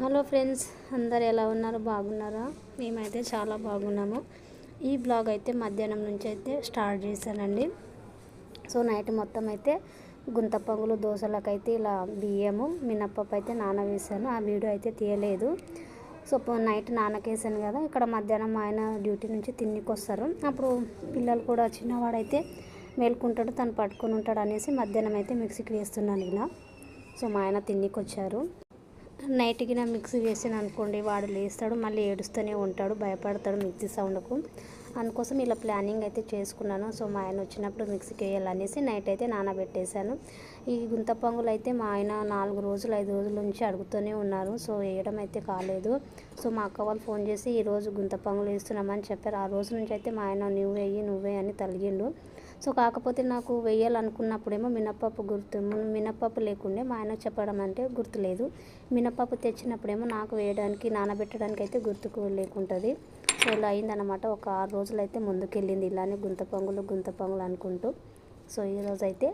Hello friends, అందరు ఎలా ఉన్నారు? బాగున్నారా? మేమైతే చాలా బాగున్నాము. ఈ బ్లాగ్ అయితే మధ్యాహ్నం నుంచి అయితే స్టార్ట్ చేశానండి. సో నైట్ మొత్తం అయితే గుంత పొంగులు దోశలకైతే ఇలా బియ్యము మినప్పప్పు అయితే నానవేసాను. ఆ వీడియో అయితే తీయలేదు. సో నైట్ నానకేసాను కదా. ఇక్కడ మధ్యాహ్నం ఆయన డ్యూటీ నుంచి తిన్నికి వస్తారు. అప్పుడు పిల్లలు కూడా చిన్నవాడైతే మేల్కుంటాడు, తను పట్టుకొని ఉంటాడు అనేసి మధ్యాహ్నం అయితే మిక్సీకి వేస్తున్నాను ఇలా. సో మా ఆయన తిన్నికి వచ్చారు. నైట్కి నా మిక్సీ వేసాను అనుకోండి, వాడు లేస్తాడు, మళ్ళీ ఏడుస్తూనే ఉంటాడు, భయపడతాడు మిక్సీ సౌండ్కు. అందుకోసం ఇలా ప్లానింగ్ అయితే చేసుకున్నాను. సో మా ఆయన వచ్చినప్పుడు మిక్సీకి వేయాలనేసి నైట్ అయితే నానబెట్టేశాను. ఈ గుంత పొంగులు అయితే మా ఆయన 4 రోజులు 5 రోజుల నుంచి అడుగుతూనే ఉన్నారు. సో వేయడం అయితే కాలేదు. సో మా అక్క వాళ్ళు ఫోన్ చేసి ఈరోజు గుంత పొంగులు వేస్తున్నామని చెప్పారు. ఆ రోజు నుంచి అయితే మా ఆయన నువ్వే అని తలిగిండు. సో కాకపోతే నాకు వేయాలనుకున్నప్పుడేమో మినప్పప్పు లేకుండే, మా ఆయన చెప్పడం అంటే గుర్తులేదు. మినప్పప్పు తెచ్చినప్పుడేమో నాకు వేయడానికి నానబెట్టడానికి అయితే గుర్తుకు లేకుంటుంది. సో ఇలా అయిందనమాట. ఒక 6 రోజులు అయితే ముందుకెళ్ళింది ఇలానే గుంత పొంగులు అనుకుంటూ. సో ఈరోజు అయితే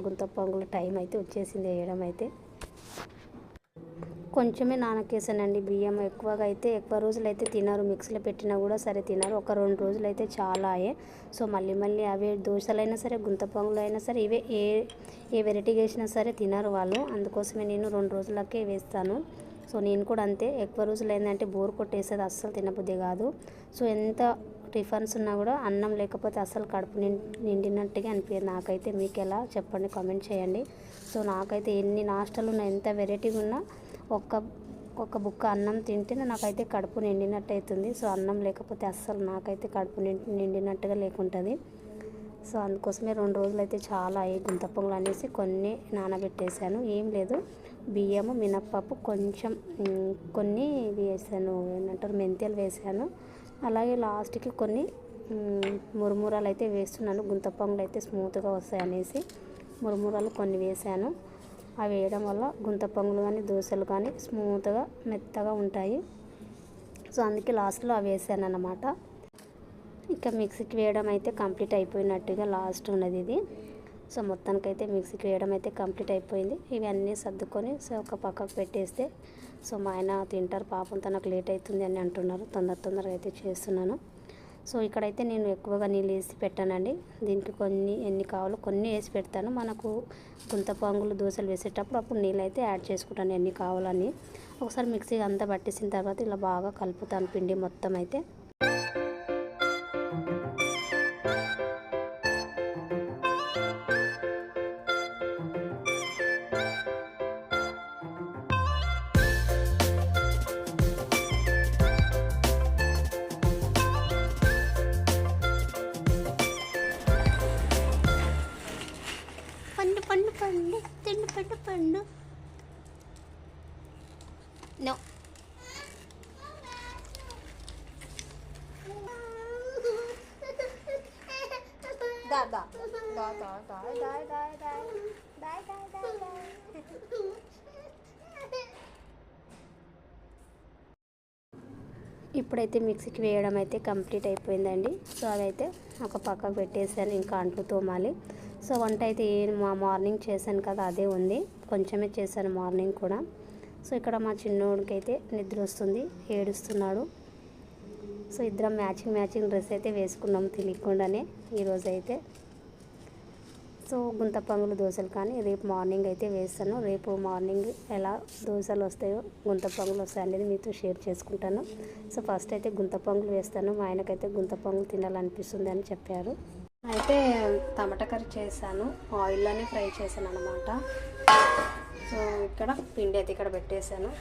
గుంత పొంగులు టైం అయితే వచ్చేసింది వేయడం అయితే. కొంచెమే నానకేసానండి బియ్యం. ఎక్కువ రోజులు అయితే తినరు, మిక్సీలో పెట్టినా కూడా సరే తినరు. ఒక 2 రోజులు అయితే చాలా అయ్యే. సో మళ్ళీ అవే దోశలైనా సరే గుంత పొంగులు అయినా సరే ఇవే ఏ వెరైటీ వేసినా సరే తినరు వాళ్ళు. అందుకోసమే నేను 2 రోజులకే వేస్తాను. సో నేను కూడా అంతే. ఎక్కువ రోజులు ఏంటంటే బోర్ కొట్టేసేది, అస్సలు తినబుద్ధి కాదు. సో ఎంత టిఫిన్స్ ఉన్నా కూడా అన్నం లేకపోతే అస్సలు కడుపు నిండినట్టుగా అనిపించదు నాకైతే. మీకు ఎలా చెప్పండి, కామెంట్ చేయండి. సో నాకైతే ఎన్ని నాష్టాలు ఉన్నా, ఎంత వెరైటీగా ఉన్నా ఒక్క బుక్క అన్నం తింటే నాకైతే కడుపు నిండినట్టు అవుతుంది. సో అన్నం లేకపోతే అస్సలు నాకైతే కడుపు నిండినట్టుగా లేకుంటుంది. సో అందుకోసమే 2 రోజులు అయితే చాలా అయ్యి గుంత పొంగులు అనేసి కొన్ని నానబెట్టేశాను. ఏం లేదు, బియ్యము మినప్పప్పు కొన్ని వేసాను, ఏమంటారు మెంతులు వేసాను. అలాగే లాస్ట్కి కొన్ని మురుమురాలు అయితే వేస్తున్నాను. గుంత పొంగులు అయితే స్మూత్గా వస్తాయి అనేసి మురుమురాలు కొన్ని వేసాను. అవి వేయడం వల్ల గుంత పొంగులు కానీ దోశలు కానీ స్మూత్గా మెత్తగా ఉంటాయి. సో అందుకే లాస్ట్లో అవి వేసాను అన్నమాట. ఇక మిక్సీకి వేయడం అయితే కంప్లీట్ అయిపోయినట్టుగా లాస్ట్ ఉన్నది ఇది. సో మొత్తానికైతే మిక్సీకి వేయడం అయితే కంప్లీట్ అయిపోయింది. ఇవన్నీ సర్దుకొని సో ఒక పక్కకు పెట్టేస్తే సో మా ఆయన తింటారు. పాపం తనకు లేట్ అవుతుంది అని అంటున్నారు. తొందరగా అయితే చేస్తున్నాను. సో ఇక్కడైతే నేను ఎక్కువగా నీళ్ళు వేసి పెట్టానండి. దీనికి ఎన్ని కావాలో కొన్ని వేసి పెడతాను. మనకు గుంత పొంగులు దోశలు వేసేటప్పుడు అప్పుడు నీళ్ళు అయితే యాడ్ చేసుకుంటాను ఎన్ని కావాలని. ఒకసారి మిక్సీగా అంతా పట్టేసిన తర్వాత ఇలా బాగా కలుపుతాను పిండి మొత్తం అయితే. పండు నో ఇప్పుడైతే మిక్సీకి వేయడం అయితే కంప్లీట్ అయిపోయిందండి. సో అదైతే ఒక పక్కకు పెట్టేసాను. ఇంకా అంట్లు తోమాలి. సో వంట అయితే మార్నింగ్ చేశాను కదా, అదే ఉంది. కొంచెమే చేశాను మార్నింగ్ కూడా. సో ఇక్కడ మా చిన్నోడికి అయితే నిద్ర వస్తుంది, ఏడుస్తున్నాడు. సో ఇద్దరం మ్యాచింగ్ డ్రెస్ అయితే వేసుకున్నాము తెలియకుండానే ఈరోజైతే. సో గుంత పొంగులు దోశలు కానీ రేపు మార్నింగ్ అయితే వేస్తాను. రేపు మార్నింగ్ ఎలా దోశలు వస్తాయో గుంత పొంగులు వస్తాయి అనేది మీతో షేర్ చేసుకుంటాను. సో ఫస్ట్ అయితే గుంత పొంగులు వేస్తాను. మా ఆయనకైతే గుంత పొంగులు తినాలనిపిస్తుంది అని చెప్పారు. అయితే టమాటా కర్రీ చేశాను, ఆయిల్లోనే ఫ్రై చేశాను అన్నమాట. సో ఇక్కడ పిండి అయితే ఇక్కడ పెట్టేశాను.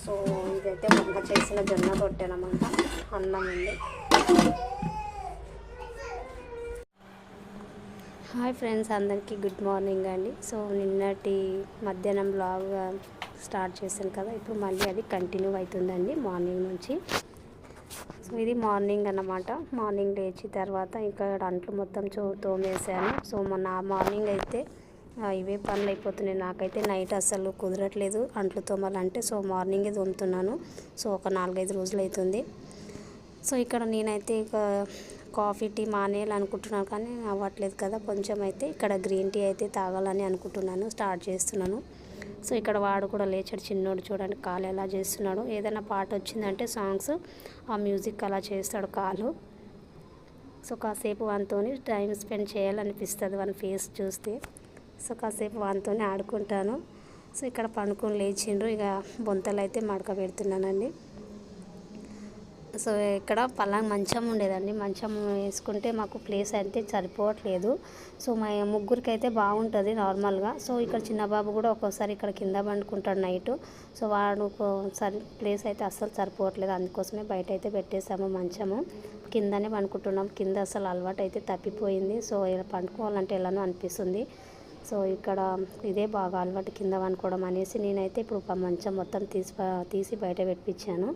సో ఇదైతే మొన్న చేసిన జొన్న రొట్టె అన్నమాట. అన్నం ఉంది. హాయ్ ఫ్రెండ్స్, అందరికీ గుడ్ మార్నింగ్ అండి. సో నిన్నటి మధ్యాహ్నం బ్లాగ్ స్టార్ట్ చేశాను కదా, ఇప్పుడు మళ్ళీ అది కంటిన్యూ అవుతుందండి మార్నింగ్ నుంచి. సో ఇది మార్నింగ్ అన్నమాట. మార్నింగ్ లేచి తర్వాత ఇక్కడ అంట్లు మొత్తం తోమేసాను. సో మొన్న మార్నింగ్ అయితే ఇవే పనులు అయిపోతున్నాయి. నాకైతే నైట్ అస్సలు కుదరట్లేదు అంట్లు తోమాలంటే. సో మార్నింగే తోముతున్నాను. సో ఒక 4-5 రోజులు అవుతుంది. సో ఇక్కడ నేనైతే ఇక కాఫీ టీ మానేయాలనుకుంటున్నాను కానీ అవ్వట్లేదు కదా. కొంచెం అయితే ఇక్కడ గ్రీన్ టీ అయితే తాగాలని అనుకుంటున్నాను, స్టార్ట్ చేస్తున్నాను. సో ఇక్కడ వాడు కూడా లేచాడు చిన్నోడు, చూడండి కాలు ఎలా చేస్తున్నాడు. ఏదైనా పాట వచ్చిందంటే సాంగ్స్ ఆ మ్యూజిక్ అలా చేస్తాడు కాలు. సో కాసేపు వానితో టైం స్పెండ్ చేయాలనిపిస్తుంది వాని ఫేస్ చూస్తే. సో కాసేపు వానితో ఆడుకుంటాను. సో ఇక్కడ పండుకొని లేచిండ్రు, ఇక బొంతలు అయితే మడక పెడుతున్నానండి. సో ఇక్కడ మంచం ఉండేదండి, మంచం వేసుకుంటే మాకు ప్లేస్ అయితే సరిపోవట్లేదు. సో మా ముగ్గురికి అయితే బాగుంటుంది నార్మల్గా. సో ఇక్కడ చిన్న బాబు కూడా ఒక్కోసారి ఇక్కడ కింద పండుకుంటాడు నైటు. సో వాడు ప్లేస్ అయితే అస్సలు సరిపోవట్లేదు, అందుకోసమే బయట అయితే పెట్టేసాము మంచము. కిందనే పండుకుంటున్నాం, కింద అసలు అలవాటు అయితే తప్పిపోయింది. సో ఇలా పండుకోవాలంటే ఎలానో అనిపిస్తుంది. సో ఇక్కడ ఇదే బాగా అలవాటు కింద పండుకోవడం అనేసి నేనైతే ఇప్పుడు మంచం మొత్తం తీసి బయట పెట్టించాను.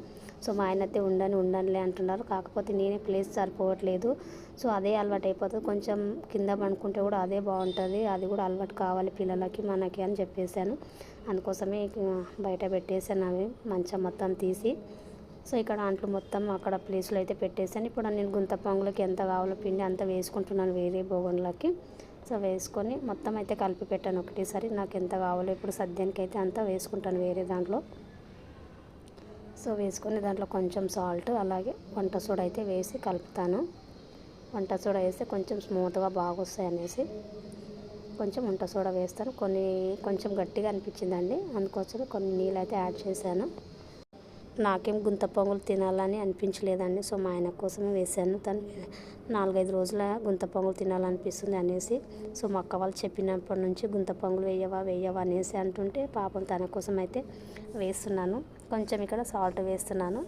సో మా ఆయన అయితే ఉండనులే అంటున్నారు, కాకపోతే నేనే ప్లేస్ సరిపోవట్లేదు. సో అదే అలవాటు అయిపోతుంది, కొంచెం కింద పండుకుంటే కూడా అదే బాగుంటుంది, అది కూడా అలవాటు కావాలి పిల్లలకి మనకి అని చెప్పేశాను. అందుకోసమే బయట పెట్టేశాను అవి మంచం మొత్తం తీసి. సో ఇక్కడ అంట్లు మొత్తం అక్కడ ప్లేస్లో అయితే పెట్టేశాను. ఇప్పుడు నేను గుంత పొంగులకి ఎంత కావాలో పిండి అంత వేసుకుంటున్నాను వేరే బోగన్లకి. సో వేసుకొని మొత్తం అయితే కలిపి పెట్టాను ఒకటేసారి, నాకు ఎంత కావాలో ఇప్పుడు సద్యానికి అయితే అంతా వేసుకుంటాను వేరే దాంట్లో. సో వేసుకొని దాంట్లో కొంచెం సాల్ట్ అలాగే వంట సోడా అయితే వేసి కలుపుతాను. వంట సోడా వేస్తే కొంచెం స్మూత్గా బాగా వస్తాయి అనేసి కొంచెం వంట సోడా వేస్తాను. కొంచెం గట్టిగా అనిపించిందండి, అందుకోసం కొన్ని నీళ్ళు అయితే యాడ్ చేశాను. నాకేం గుంత పొంగలు తినాలని అనిపించలేదండి, సో మా ఆయన కోసమే వేసాను. తను 4-5 రోజుల గుంత పొంగలు తినాలనిపిస్తుంది అనేసి. సో మా అక్క వాళ్ళు చెప్పినప్పటి నుంచి గుంత పొంగలు వేయవా అనేసి అంటుంటే పాపం తన కోసం అయితే వేస్తున్నాను. కొంచెం ఇక్కడ సాల్ట్ వేస్తున్నాను.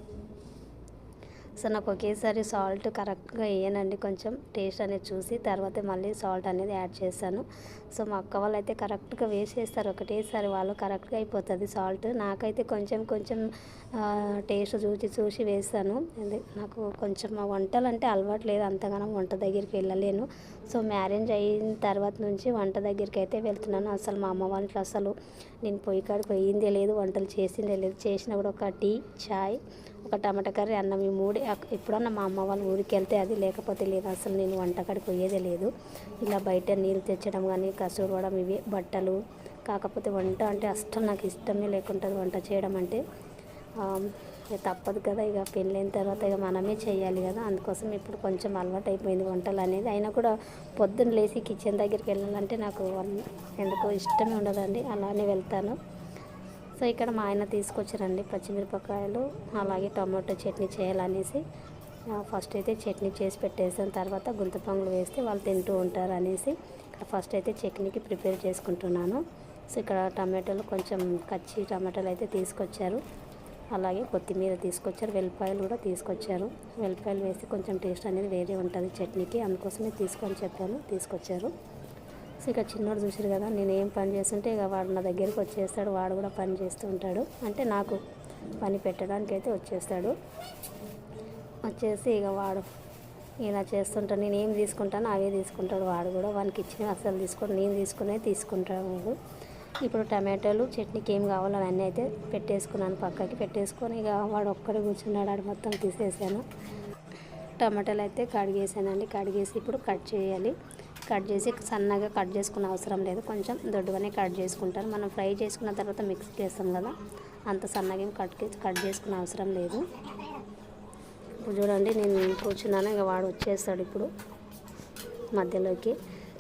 సో నాకు ఒకేసారి సాల్ట్ కరెక్ట్గా వేయనండి, కొంచెం టేస్ట్ అనేది చూసి తర్వాత మళ్ళీ సాల్ట్ అనేది యాడ్ చేశాను. సో మా అక్క వాళ్ళు అయితే కరెక్ట్గా వేసేస్తారు ఒకటేసారి, వాళ్ళు కరెక్ట్గా అయిపోతుంది సాల్ట్. నాకైతే కొంచెం టేస్ట్ చూసి వేస్తాను. నాకు కొంచెం మా వంటలు అంటే అలవాటు లేదు, అంతగానో వంట దగ్గరికి వెళ్ళలేను. సో మ్యారేజ్ అయిన తర్వాత నుంచి వంట దగ్గరికి అయితే వెళ్తున్నాను. అసలు మా అమ్మ వంటలు అసలు నేను పొయ్యి కాడికి పోయిందే లేదు, వంటలు చేసిందే లేదు. చేసినా కూడా ఒక టీ, చాయ్, ఒక టమాటా కర్రీ, అన్నం, ఈ మూడే. ఎప్పుడన్నా మా అమ్మ వాళ్ళు ఊరికి వెళ్తే అది, లేకపోతే లేదు. అసలు నేను వంటకాడికి పోయేదే లేదు. ఇలా బయట నీళ్ళు తెచ్చడం కానీ కసురుకోవడం ఇవి బట్టలు. కాకపోతే వంట అంటే అస్సలు నాకు ఇష్టమే లేకుంటుంది వంట చేయడం అంటే. తప్పదు కదా, ఇక పెళ్ళైన తర్వాత ఇక మనమే చేయాలి కదా, అందుకోసం ఇప్పుడు కొంచెం అలవాటు అయిపోయింది వంటలు అనేది. అయినా కూడా పొద్దున్న లేచి కిచెన్ దగ్గరికి వెళ్ళాలంటే నాకు ఎందుకో ఇష్టమే ఉండదండి, అలానే వెళ్తాను. సో ఇక్కడ మా ఆయన తీసుకొచ్చారండి పచ్చిమిరపకాయలు అలాగే టమాటో చట్నీ చేయాలనేసి. ఫస్ట్ అయితే చట్నీ చేసి పెట్టేసిన తర్వాత గుంత పొంగలు వేస్తే వాళ్ళు తింటూ ఉంటారు అనేసి ఇక్కడ ఫస్ట్ అయితే చట్నీకి ప్రిపేర్ చేసుకుంటున్నాను. సో ఇక్కడ టమాటాలు కొంచెం కచ్చి టమాటాలు అయితే తీసుకొచ్చారు, అలాగే కొత్తిమీర తీసుకొచ్చారు, వెల్లిపాయలు కూడా తీసుకొచ్చారు. వెల్లిపాయలు వేసి కొంచెం టేస్ట్ అనేది వేరే ఉంటుంది చట్నీకి, అందుకోసమే తీసుకొచ్చారు. సో ఇక చిన్నోడు చూసారు కదా, నేను ఏం పని చేస్తుంటే ఇక వాడు నా దగ్గరికి వచ్చేస్తాడు. వాడు కూడా పని చేస్తూ ఉంటాడు, అంటే నాకు పని పెట్టడానికి అయితే వచ్చేసి ఇక వాడు ఇలా చేస్తుంటాడు. నేను ఏం తీసుకుంటానో అవే తీసుకుంటాడు వాడు కూడా. వానికి ఇచ్చినవి అసలు తీసుకోడు, నేను తీసుకుంటాడు. ఇప్పుడు టమాటాలు చట్నీకి ఏం కావాలో అవన్నీ అయితే పెట్టేసుకున్నాను, పక్కకి పెట్టేసుకొని ఇక వాడు ఒక్కడే కూర్చున్నాడు. ఆడు మొత్తం తీసేసాను. టమాటాలు అయితే కడిగేసానండి, కడిగేసి ఇప్పుడు కట్ చేయాలి. కట్ చేసి సన్నగా కట్ చేసుకునే అవసరం లేదు, కొంచెం దొడ్డుగానే కట్ చేసుకుంటారు. మనం ఫ్రై చేసుకున్న తర్వాత మిక్స్ చేస్తాం కదా, అంత సన్నగా ఏం కట్ చేసుకునే అవసరం లేదు. ఇప్పుడు చూడండి నేను కూర్చున్నాను, ఇక వాడు వచ్చేస్తాడు ఇప్పుడు మధ్యలోకి.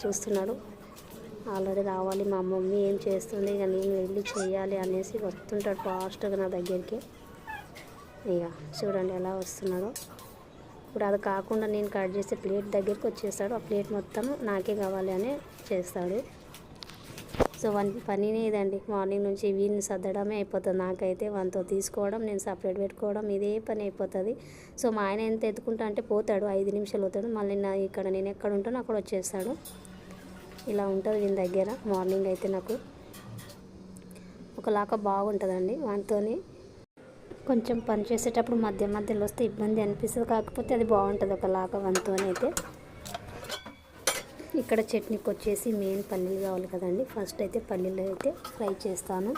చూస్తున్నాడు ఆల్రెడీ రావాలి, మా మమ్మీ ఏం చేస్తుంది, ఇక నేను వెళ్ళి చేయాలి అనేసి వస్తుంటాడు ఫాస్ట్గా నా దగ్గరికి. ఇక చూడండి ఎలా వస్తున్నాడో. ఇప్పుడు అది కాకుండా నేను కట్ చేసే ప్లేట్ దగ్గరికి వచ్చేస్తాడు, ఆ ప్లేట్ మొత్తం నాకే కావాలి అని చేస్తాడు. సో పనినే ఇదండి, మార్నింగ్ నుంచి వీడిని సర్దడమే అయిపోతుంది నాకైతే. వానితో తీసుకోవడం, నేను సపరేట్ పెట్టుకోవడం, ఇదే పని అయిపోతుంది. సో మా ఆయన ఎంత ఎత్తుకుంటా అంటే పోతాడు, 5 నిమిషాలు పోతాడు, మళ్ళీ ఇక్కడ నేను ఎక్కడ ఉంటానో అక్కడ వచ్చేస్తాడు. ఇలా ఉంటుంది వీని దగ్గర. మార్నింగ్ అయితే నాకు ఒకలాగా బాగుంటుందండి వానితోని. కొంచెం పని చేసేటప్పుడు మధ్యలో వస్తే ఇబ్బంది అనిపిస్తుంది, కాకపోతే అది బాగుంటుంది ఒకలాగా వానితోనైతే. ఇక్కడ చట్నీకి వచ్చేసి మెయిన్ పల్లీలు కావాలి కదండి. ఫస్ట్ అయితే పల్లీలు అయితే ఫ్రై చేస్తాను.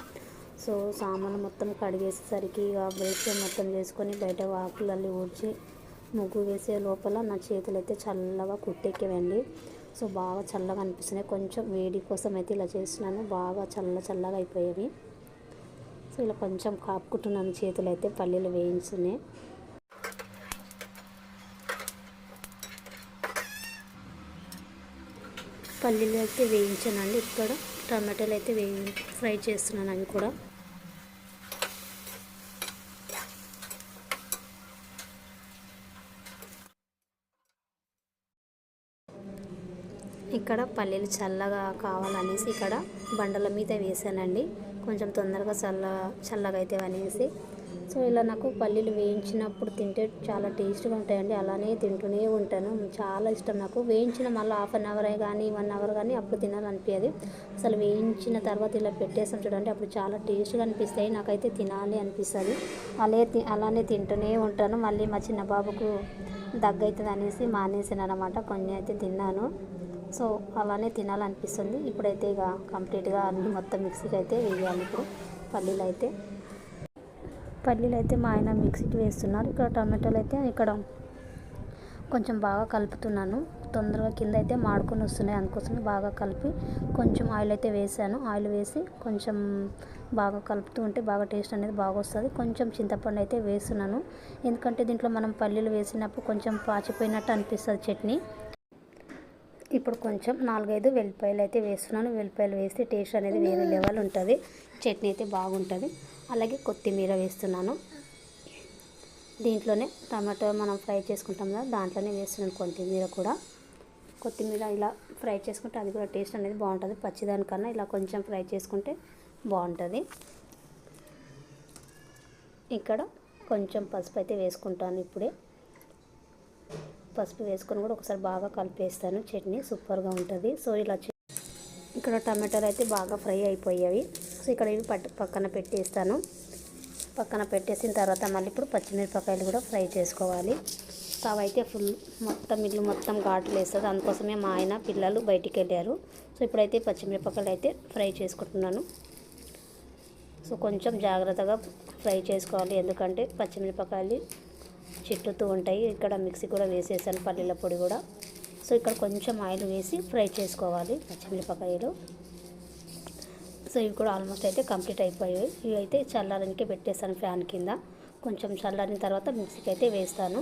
సో సామాను మొత్తం కడిగేసేసరికి బ్రష్ మొత్తం చేసుకొని బయట వాకులల్లి ఊడ్చి ముగ్గు వేసే లోపల నా చేతులు అయితే చల్లగా కుట్టెక్కేవండి. సో బాగా చల్లగా అనిపిస్తున్నాయి. కొంచెం వేడి కోసం అయితే ఇలా చేస్తున్నాను, బాగా చల్లగా అయిపోయేవి. సో ఇలా కొంచెం కాపుకుంటున్నాను చేతులు అయితే పల్లీలు వేయించునే. పల్లీలు అయితే వేయించానండి. ఇక్కడ టమాటాలు అయితే ఫ్రై చేస్తున్నాను అవి కూడా. ఇక్కడ పల్లీలు చల్లగా కావాలనేసి ఇక్కడ బండల మీద వేసానండి, కొంచెం తొందరగా చల్లగా అయితే అనేసి. సో ఇలా నాకు పల్లీలు వేయించినప్పుడు తింటే చాలా టేస్ట్గా ఉంటాయండి, అలానే తింటూనే ఉంటాను. చాలా ఇష్టం నాకు. వేయించిన మళ్ళీ హాఫ్ అన్ అవర్ కానీ 1 అవర్ కానీ అప్పుడు తినాలనిపించదు. అసలు వేయించిన తర్వాత ఇలా పెట్టేసాం చూడండి, అప్పుడు చాలా టేస్ట్గా అనిపిస్తాయి. నాకైతే తినాలి అనిపిస్తుంది. అలానే తింటూనే ఉంటాను. మళ్ళీ మా చిన్న బాబుకు దగ్గవుతుంది అనేసి మానేసాను అన్నమాట. కొన్ని అయితే తిన్నాను. సో అలానే తినాలనిపిస్తుంది. ఇప్పుడైతే ఇక కంప్లీట్గా అన్నీ మొత్తం మిక్సీకి అయితే వేయాలి. ఇప్పుడు పల్లీలు అయితే మా ఆయన మిక్సీకి వేస్తున్నారు. ఇక్కడ టమాటాలు అయితే ఇక్కడ కొంచెం బాగా కలుపుతున్నాను. తొందరగా కింద అయితే మాడుకొని వస్తున్నాయి, అందుకోసమే బాగా కలిపి కొంచెం ఆయిల్ అయితే వేసాను. ఆయిల్ వేసి కొంచెం బాగా కలుపుతూ ఉంటే బాగా టేస్ట్ అనేది బాగా వస్తుంది. కొంచెం చింతపండు అయితే వేస్తున్నాను, ఎందుకంటే దీంట్లో మనం పల్లీలు వేసినప్పుడు కొంచెం పాచిపోయినట్టు అనిపిస్తుంది చట్నీ. ఇప్పుడు కొంచెం 4-5 వెల్లిపాయలు అయితే వేస్తున్నాను. వెల్లిపాయలు వేస్తే టేస్ట్ అనేది వేరే లెవెల్ ఉంటుంది, చట్నీ అయితే బాగుంటుంది. అలాగే కొత్తిమీర వేస్తున్నాను. దీంట్లోనే టమాటో మనం ఫ్రై చేసుకుంటాం కదా, దాంట్లోనే వేస్తున్నాను కొత్తిమీర కూడా. కొత్తిమీర ఇలా ఫ్రై చేసుకుంటే అది కూడా టేస్ట్ అనేది బాగుంటుంది. పచ్చిదానికన్నా ఇలా కొంచెం ఫ్రై చేసుకుంటే బాగుంటుంది. ఇక్కడ కొంచెం పసుపు అయితే వేసుకుంటాను ఇప్పుడే. పసుపు వేసుకొని కూడా ఒకసారి బాగా కలిపేస్తాను. చట్నీ సూపర్గా ఉంటుంది. సో ఇలా ఇక్కడ టమాటాలు అయితే బాగా ఫ్రై అయిపోయాయి. సో ఇక్కడ ఇవి పక్కన పెట్టేస్తాను. పక్కన పెట్టేసిన తర్వాత మళ్ళీ ఇప్పుడు పచ్చిమిరపకాయలు కూడా ఫ్రై చేసుకోవాలి. స్టవ్ అయితే ఇల్లు మొత్తం ఘాట్లు వేస్తుంది, అందుకోసమే మా ఆయన పిల్లలు బయటికి వెళ్ళారు. సో ఇప్పుడైతే పచ్చిమిరపకాయలు అయితే ఫ్రై చేసుకుంటున్నాను. సో కొంచెం జాగ్రత్తగా ఫ్రై చేసుకోవాలి, ఎందుకంటే పచ్చిమిరపకాయలు చిట్టుతూ ఉంటాయి. ఇక్కడ మిక్సీ కూడా వేసేసాను, పల్లీల పొడి కూడా. సో ఇక్కడ కొంచెం ఆయిల్ వేసి ఫ్రై చేసుకోవాలి పచ్చిమిరపకాయలు. సో ఇవి కూడా ఆల్మోస్ట్ అయితే కంప్లీట్ అయిపోయాయి. ఇవి అయితే చల్లారనికే పెట్టేస్తాను ఫ్యాన్ కింద. కొంచెం చల్లారిన తర్వాత మిక్సీకి అయితే వేస్తాను.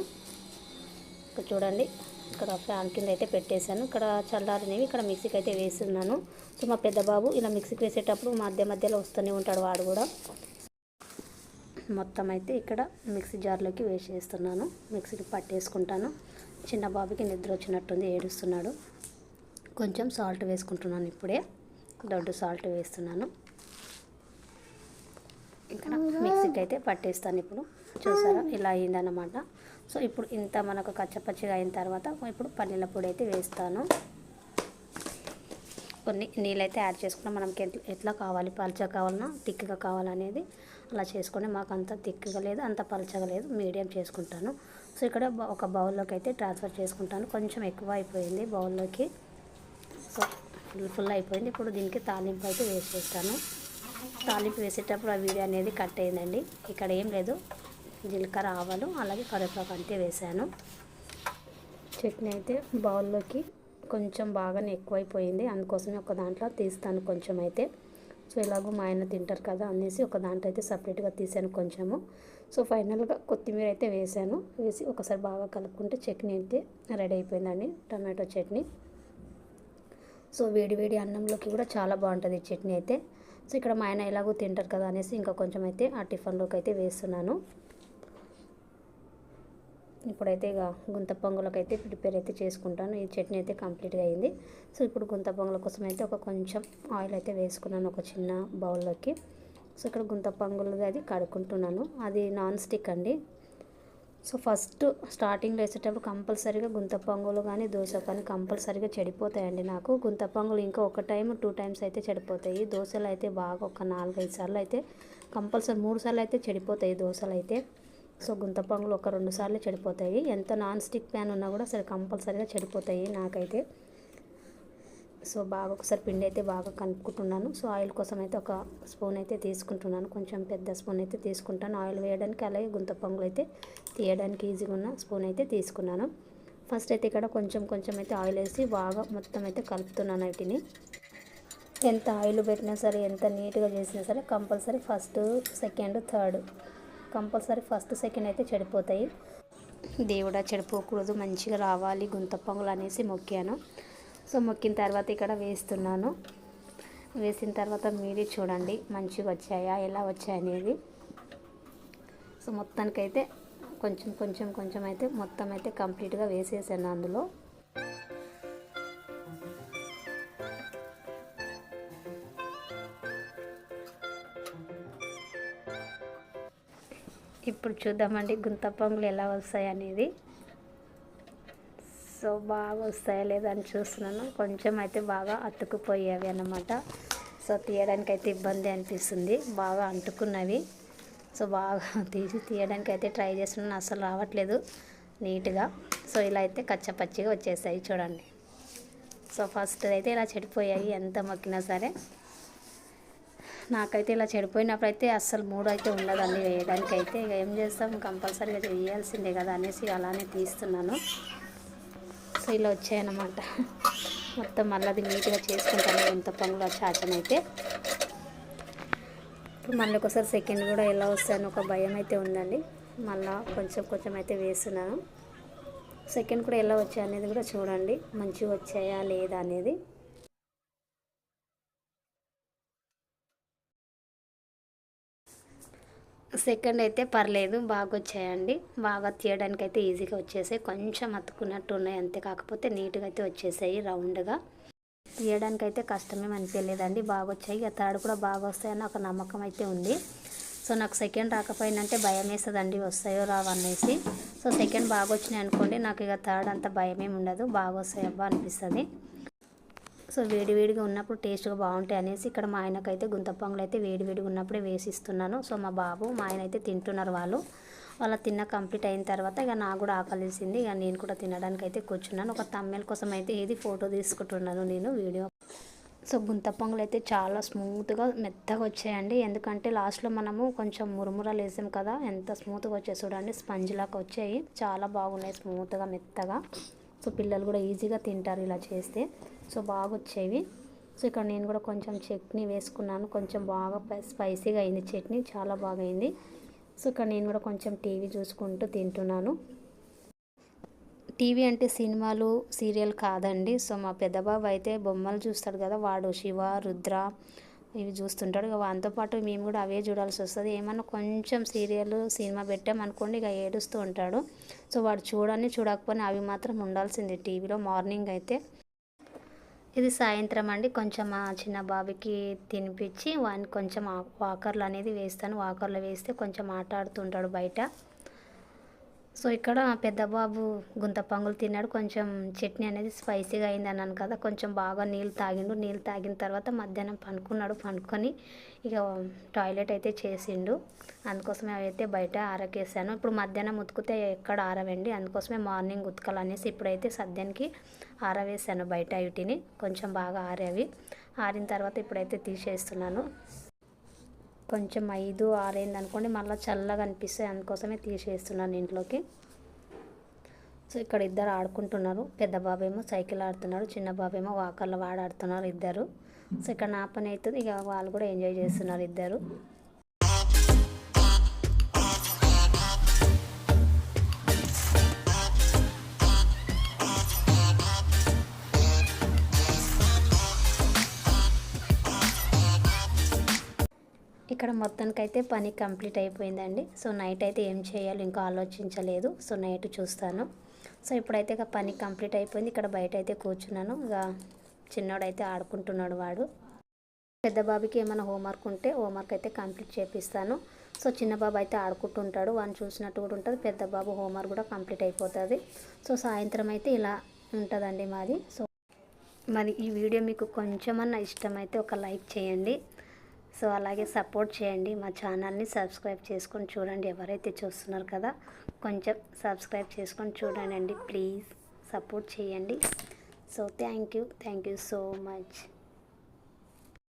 ఇక్కడ చూడండి, ఇక్కడ ఫ్యాన్ కింద అయితే పెట్టేశాను. ఇక్కడ చల్లారినవి ఇక్కడ మిక్సీకి అయితే వేస్తున్నాను. సో మా పెద్ద బాబు ఇలా మిక్సీకి వేసేటప్పుడు మధ్యలో వస్తూనే ఉంటాడు వాడు కూడా. మొత్తం అయితే ఇక్కడ మిక్సీ జార్లోకి వేసేస్తున్నాను, మిక్సీకి పట్టేసుకుంటాను. చిన్న బాబుకి నిద్ర వచ్చినట్టుంది, ఏడుస్తున్నాడు. కొంచెం సాల్ట్ వేసుకుంటున్నాను, ఇప్పుడే దొడ్డు సాల్ట్ వేస్తున్నాను. ఇక్కడ మిక్సీకి అయితే పట్టేస్తాను. ఇప్పుడు చూసారా ఇలా అయిందన్నమాట. సో ఇప్పుడు ఇంత మనకు కచ్చపచ్చిగా అయిన తర్వాత ఇప్పుడు పల్లీల పొడి అయితే వేస్తాను. కొన్ని నీళ్ళైతే యాడ్ చేసుకున్నాం, మనకి ఎట్లా కావాలి, పల్చగా కావాలన్నా థిక్గా కావాలనేది అలా చేసుకొని. మాకు అంత థిక్గా లేదు, అంత పల్చగా లేదు, మీడియం చేసుకుంటాను. సో ఇక్కడ ఒక బౌల్లోకి అయితే ట్రాన్స్ఫర్ చేసుకుంటాను. కొంచెం ఎక్కువ అయిపోయింది బౌల్లోకి, సో ఫుల్ అయిపోయింది. ఇప్పుడు దీనికి తాలింపు అయితే వేసేస్తాను. తాలింపు వేసేటప్పుడు ఆ వీడియో అనేది కట్ అయిందండి. ఇక్కడ ఏం లేదు, జీలకర్ర ఆవాలు అలాగే కరివేపాకు అంతే వేసాను. చట్నీ అయితే బౌల్లోకి కొంచెం బాగానే ఎక్కువైపోయింది, అందుకోసమే ఒక దాంట్లో తీస్తాను కొంచెం అయితే. సో ఇలాగూ మా ఆయన తింటారు కదా అనేసి ఒక దాంట్లో అయితే సపరేట్గా తీసాను కొంచెము. సో ఫైనల్గా కొత్తిమీర అయితే వేసి ఒకసారి బాగా కలుపుకుంటే చట్నీ అయితే రెడీ అయిపోయిందండి, టమాటో చట్నీ. సో వేడి అన్నంలోకి కూడా చాలా బాగుంటుంది ఈ చట్నీ అయితే. సో ఇక్కడ మా ఆయన ఎలాగో తింటారు కదా అనేసి ఇంకా కొంచెం అయితే ఆ టిఫిన్లోకి అయితే వేస్తున్నాను. ఇప్పుడైతే ఇక గుంత పొంగలకు అయితే ప్రిపేర్ అయితే చేసుకుంటాను. ఈ చట్నీ అయితే కంప్లీట్గా అయింది. సో ఇప్పుడు గుంత పొంగల కోసం అయితే కొంచెం ఆయిల్ అయితే వేసుకున్నాను ఒక చిన్న బౌల్లోకి. సో ఇక్కడ గుంత పొంగల్ అది కడుక్కుంటున్నాను, అది నాన్ స్టిక్ అండి. సో ఫస్ట్ స్టార్టింగ్లో వేసేటప్పుడు కంపల్సరీగా గుంత పొంగలు కానీ దోశ కానీ కంపల్సరీగా చెడిపోతాయండి నాకు. గుంత పొంగలు ఇంకా 1 టైం 2 టైమ్స్ అయితే చెడిపోతాయి. దోశలు అయితే బాగా ఒక 4-5 సార్లు అయితే కంపల్సరీ, 3 సార్లు అయితే చెడిపోతాయి దోశలు అయితే. సో గుంత పొంగలు ఒక 2 సార్లు చెడిపోతాయి. ఎంత నాన్ స్టిక్ ప్యాన్ ఉన్నా కూడా సరే కంపల్సరీగా చెడిపోతాయి నాకైతే. సో బాగా ఒకసారి పిండి అయితే బాగా కలుపుకుంటున్నాను. సో ఆయిల్ కోసం అయితే ఒక స్పూన్ అయితే తీసుకుంటున్నాను, కొంచెం పెద్ద స్పూన్ అయితే తీసుకుంటాను ఆయిల్ వేయడానికి. అలాగే గుంత పొంగలు అయితే తీయడానికి ఈజీగా ఉన్న స్పూన్ అయితే తీసుకున్నాను. ఫస్ట్ అయితే ఇక్కడ కొంచెం అయితే ఆయిల్ వేసి బాగా మొత్తం అయితే కలుపుతున్నాను వీటిని. ఎంత ఆయిల్ పెట్టినా సరే, ఎంత నీట్గా చేసినా సరే compulsory first, second, third compulsory first, second అయితే చెడిపోతాయి. దేవుడా చెడిపోకూడదు, మంచిగా రావాలి గుంత పొంగల్ అనేసి మొక్కాను. సో మొక్కిన తర్వాత ఇక్కడ వేస్తున్నాను. వేసిన తర్వాత మీరే చూడండి మంచిగా వచ్చాయా, ఎలా వచ్చాయనేది. సో మొత్తానికైతే కొంచెం అయితే మొత్తం అయితే కంప్లీట్గా వేసేసాను అందులో. ఇప్పుడు చూద్దామండి గుంత పొంగలు ఎలా వస్తాయి అనేది. సో బాగా వస్తాయా లేదా అని చూస్తున్నాను. కొంచెం అయితే బాగా అతుక్కుపోయేవి అన్నమాట. సో తీయడానికి అయితే ఇబ్బంది అనిపిస్తుంది, బాగా అంటుకున్నవి. సో బాగా తీయడానికి అయితే ట్రై చేస్తున్నాను, అసలు రావట్లేదు నీట్గా. సో ఇలా అయితే కచ్చపచ్చిగా వచ్చేసాయి చూడండి. సో ఫస్ట్ అయితే ఇలా చెడిపోయాయి, ఎంత మొక్కినా సరే. నాకైతే ఇలా చెడిపోయినప్పుడు అయితే అస్సలు మూడు అయితే ఉండదండి వేయడానికి అయితే. ఇక ఏం చేస్తాం, కంపల్సరీగా వేయాల్సిందే కదా అనేసి అలానే తీస్తున్నాను. సో ఇలా వచ్చాయన్నమాట. మొత్తం మళ్ళీ అది నీట్గా చేసుకుంటాను గుంత పొంగల్ చాచనైతే. ఇప్పుడు మళ్ళీ ఒకసారి సెకండ్ కూడా ఎలా వస్తాయని ఒక భయం అయితే ఉందండి. మళ్ళీ కొంచెం అయితే వేస్తున్నాను. సెకండ్ కూడా ఎలా వచ్చాయి అనేది కూడా చూడండి, మంచిగా వచ్చాయా లేదా అనేది. సెకండ్ అయితే పర్లేదు, బాగా వచ్చాయండి. బాగా తీయడానికి అయితే ఈజీగా వచ్చేసాయి. కొంచెం అతుక్కున్నట్టు ఉన్నాయి అంతే, కాకపోతే నీట్గా అయితే వచ్చేసాయి రౌండ్గా. తీయడానికి అయితే కష్టమేం అనిపించలేదండి, బాగా వచ్చాయి. ఇక థర్డ్ కూడా బాగా వస్తాయని ఒక నమ్మకం అయితే ఉంది. సో నాకు సెకండ్ రాకపోయినంటే భయం వేస్తుందండి, వస్తాయో రావనేసి. సో సెకండ్ బాగా వచ్చినాయి అనుకోండి, నాకు ఇక థర్డ్ అంత భయమేమి ఉండదు, బాగా వస్తాయి అబ్బా అనిపిస్తుంది. సో వేడివేడిగా ఉన్నప్పుడు టేస్ట్గా బాగుంటాయి అనేసి ఇక్కడ మా ఆయనకైతే గుంత పొంగల్ అయితే వేడివేడిగా ఉన్నప్పుడే వేసిస్తున్నాను. సో మా బాబు మా ఆయన అయితే తింటున్నారు. వాళ్ళ తిన్న కంప్లీట్ అయిన తర్వాత ఇక నాకు కూడా ఆకలిసింది. ఇక నేను కూడా తినడానికి అయితే కూర్చున్నాను. ఒక తమ్మెల కోసం అయితే ఏది ఫోటో తీసుకుంటున్నాను నేను వీడియో. సో గుంత పొంగల్ అయితే చాలా స్మూత్గా మెత్తగా వచ్చాయండి. ఎందుకంటే లాస్ట్లో మనము కొంచెం మురుమురలు వేసాం కదా, ఎంత స్మూత్గా వచ్చాయి చూడండి, స్పంజ్ లాగా వచ్చాయి. చాలా బాగున్నాయి స్మూత్గా మెత్తగా. సో పిల్లలు కూడా ఈజీగా తింటారు ఇలా చేస్తే. సో బాగా వచ్చేవి. సో ఇక్కడ నేను కూడా కొంచెం చట్నీ వేసుకున్నాను. కొంచెం బాగా స్పైసీగా అయింది చట్నీ, చాలా బాగా అయింది. సో ఇక్కడ నేను కూడా కొంచెం టీవీ చూసుకుంటూ తింటున్నాను. టీవీ అంటే సినిమాలు, సీరియల్ కాదండి. సో మా పెద్ద బాబు అయితే బొమ్మలు చూస్తాడు కదా, వాడు శివ, రుద్ర ఇవి చూస్తుంటాడు. ఇక వాటితో పాటు మేము కూడా అవే చూడాల్సి వస్తుంది. ఏమన్నా కొంచెం సీరియల్, సినిమా పెట్టామనుకోండి ఇక ఏడుస్తూ ఉంటాడు. సో వాడు చూడకపోయినా అవి మాత్రం ఉండాల్సింది టీవీలో. మార్నింగ్ అయితే ఇది సాయంత్రం అండి, కొంచెం మా చిన్న బాబుకి తినిపించి వానికి కొంచెం వాకర్లు అనేది వేస్తాను. వాకర్లు వేస్తే కొంచెం ఆట ఆడుతుంటాడు బయట. సో ఇక్కడ పెద్ద బాబు గుంత పొంగల్ తిన్నాడు. కొంచెం చట్నీ అనేది స్పైసీగా అయింది అన్నాను కదా, కొంచెం బాగా నీళ్ళు తాగిండు. నీళ్ళు తాగిన తర్వాత మధ్యాహ్నం పండుకొని ఇక టాయిలెట్ అయితే చేసిండు. అందుకోసమే అవి అయితే బయట ఆరకేసాను. ఇప్పుడు మధ్యాహ్నం ఉతికితే ఎక్కడ ఆరవండి, అందుకోసమే మార్నింగ్ ఉతకాలనేసి ఇప్పుడైతే సద్యానికి ఆరవేసాను బయట. వీటిని కొంచెం బాగా ఆరేవి. ఆరిన తర్వాత ఇప్పుడైతే తీసేస్తున్నాను. కొంచెం 5, 6 అయింది అనుకోండి మళ్ళీ చల్లగా అనిపిస్తాయి, అందుకోసమే తీసేస్తున్నాను ఇంట్లోకి. సో ఇక్కడ ఇద్దరు ఆడుకుంటున్నారు. పెద్ద బాబేమో సైకిల్ ఆడుతున్నాడు, చిన్న బాబేమో వాకర్లో ఆడుతున్నారు ఇద్దరు. సో ఇక్కడ నా పని అవుతుంది, ఇక వాళ్ళు కూడా ఎంజాయ్ చేస్తున్నారు ఇద్దరు. ఇక్కడ మొత్తానికైతే పని కంప్లీట్ అయిపోయిందండి. సో నైట్ అయితే ఏం చేయాలి ఇంకా ఆలోచించలేదు. సో నైట్ చూస్తాను. సో ఇప్పుడైతే ఇక పని కంప్లీట్ అయిపోయింది. ఇక్కడ బయట అయితే కూర్చున్నాను. ఇక చిన్నోడైతే ఆడుకుంటున్నాడు. వాడు పెద్ద బాబుకి ఏమైనా హోంవర్క్ ఉంటే హోంవర్క్ అయితే కంప్లీట్ చేపిస్తాను. సో చిన్న బాబు అయితే ఆడుకుంటుంటాడు, వాడిని చూసినట్టు కూడా ఉంటుంది. పెద్ద బాబు హోంవర్క్ కూడా కంప్లీట్ అయిపోతుంది. సో సాయంత్రం అయితే ఇలా ఉంటుందండి మాది. సో మరి ఈ వీడియో మీకు కొంచెమన్నా ఇష్టమైతే ఒక లైక్ చేయండి. సో అలాగే సపోర్ట్ చేయండి. మా ఛానల్ని సబ్స్క్రైబ్ చేసుకొని చూడండి. ఎవరైతే చూస్తున్నారు కదా కొంచెం సబ్స్క్రైబ్ చేసుకొని చూడండి, ప్లీజ్ సపోర్ట్ చేయండి. So thank you so much.